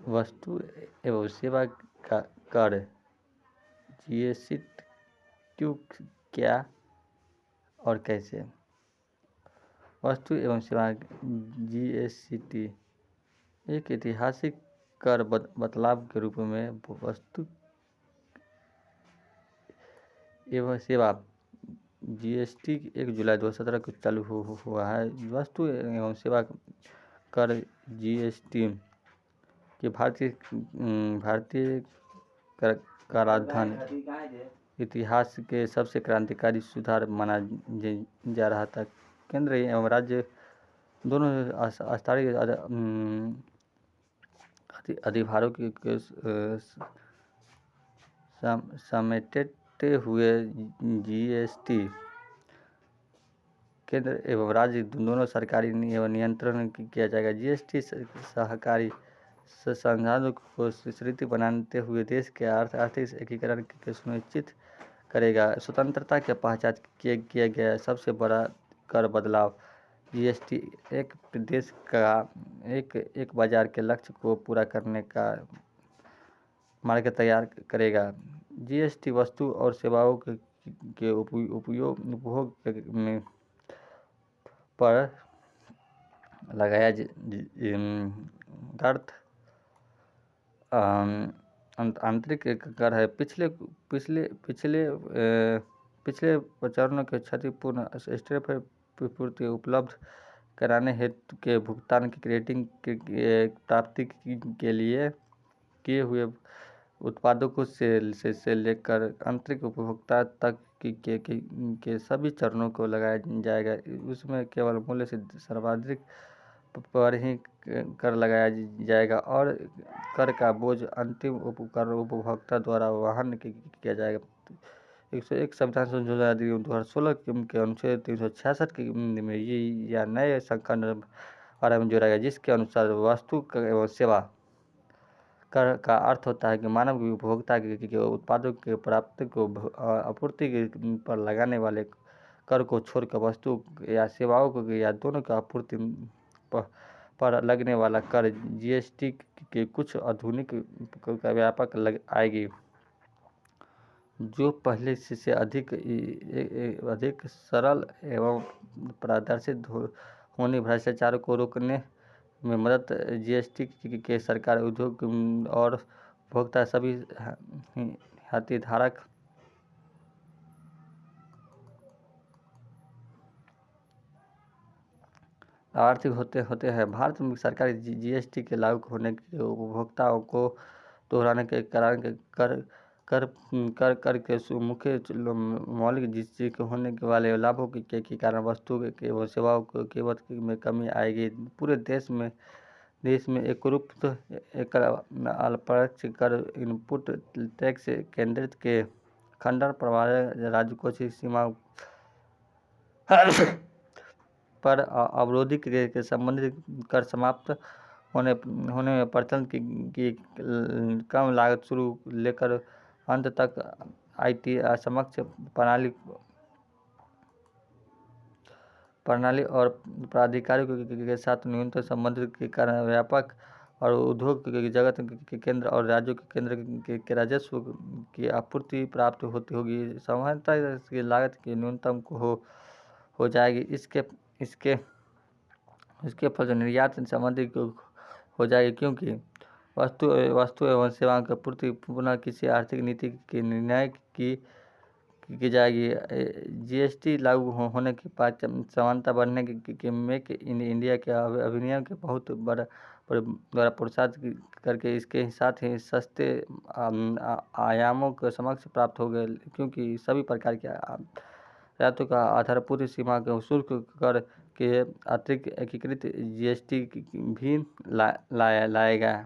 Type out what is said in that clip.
वस्तु एवं सेवा का कर जीएसटी क्या और कैसे? वस्तु एवं सेवा जीएसटी एक ऐतिहासिक कर बदलाव के रूप में वस्तु एवं सेवा जीएसटी 1 जुलाई 2017 को चालू हुआ है। वस्तु एवं सेवा कर जीएसटी के भारतीय कराधान इतिहास के सबसे क्रांतिकारी सुधार माना जा रहा था। केंद्र एवं राज्य दोनों स्थायी अधिभारों के समेटते हुए जीएसटी केंद्र एवं राज्य दोनों सरकारी एवं नियंत्रण किया जाएगा। जीएसटी सहकारी संसाधनों को सुदृढ़ बनाते हुए देश के आर्थिक एकीकरण के सुनिश्चित करेगा। स्वतंत्रता के पश्चात किया गया सबसे बड़ा कर बदलाव जीएसटी एक देश का एक बाजार के लक्ष्य को पूरा करने का मार्ग तैयार करेगा। जीएसटी वस्तु और सेवाओं के उपभोग में पर लगाया अर्थ आंतरिक कर है। पिछले चरणों के क्षतिपूर्ण पूर्ति उपलब्ध कराने हेतु के भुगतान की क्रेडिट की प्राप्ति के लिए किए हुए उत्पादों को से लेकर आंतरिक उपभोक्ता तक के सभी चरणों को लगाया जाएगा। उसमें केवल मूल्य से सर्वाधिक पर ही कर लगाया जाएगा और कर का बोझ अंतिम उपभोक्ता द्वारा वहन किया जाएगा। 101 संविधान संशोधन अधिनियम 2016 के अनुच्छेद 366 में यह नए संस्करण बारे में जोड़ा गया, जिसके अनुसार वस्तु एवं सेवा कर का अर्थ होता है कि मानव उपभोक्ता के उत्पादों के प्राप्ति को आपूर्ति पर लगाने वाले कर को छोड़कर वस्तु या सेवाओं को या दोनों की आपूर्ति पर लगने वाला कर जीएसटी के कुछ आधुनिक का व्यापक आएगी, जो पहले से अधिक सरल एवं पारदर्शी होने भ्रष्टाचार को रोकने में मदद। जीएसटी के सरकार, उद्योग और उपभोक्ता सभी हितधारक आर्थिक होते हैं। भारत में सरकार जीएसटी के लागू होने के उपभोक्ताओं को दोहराने के कारण कर के मुख्य मौलिक जिसके होने के वाले लाभों के कारण वस्तु एवं सेवाओं की कीमत में कमी आएगी। पूरे देश में एकरूप अप्रत्यक्ष कर इनपुट टैक्स केंद्र के खंडन प्रभावी राजकोषीय सीमा पर अवरोधी के संबंधित कर समाप्त होने में प्रचलन की कम लागत शुरू लेकर अंत तक आईटी समक्ष प्रणाली और प्राधिकारियों के साथ न्यूनतम संबंधित के कारण व्यापक और उद्योग के जगत के केंद्र और राज्यों के केंद्र के राजस्व की आपूर्ति प्राप्त होगी। सामान्यतः इसकी लागत की न्यूनतम हो जाएगी। इसके फल निर्यात संबंधी हो जाएगी, क्योंकि वस्तु एवं सेवाओं की आपूर्ति पुनः किसी आर्थिक नीति के निर्णय की जाएगी। जीएसटी लागू होने के बाद समानता बढ़ने के मेक इन इंडिया के अभियान के बहुत बड़ा प्रोत्साहित करके इसके साथ ही सस्ते आयामों के समक्ष प्राप्त हो गए, क्योंकि सभी प्रकार के आयातों का आधारभूत सीमा के शुल्क कर के अतिरिक्त एकीकृत जीएसटी भी लाएगा।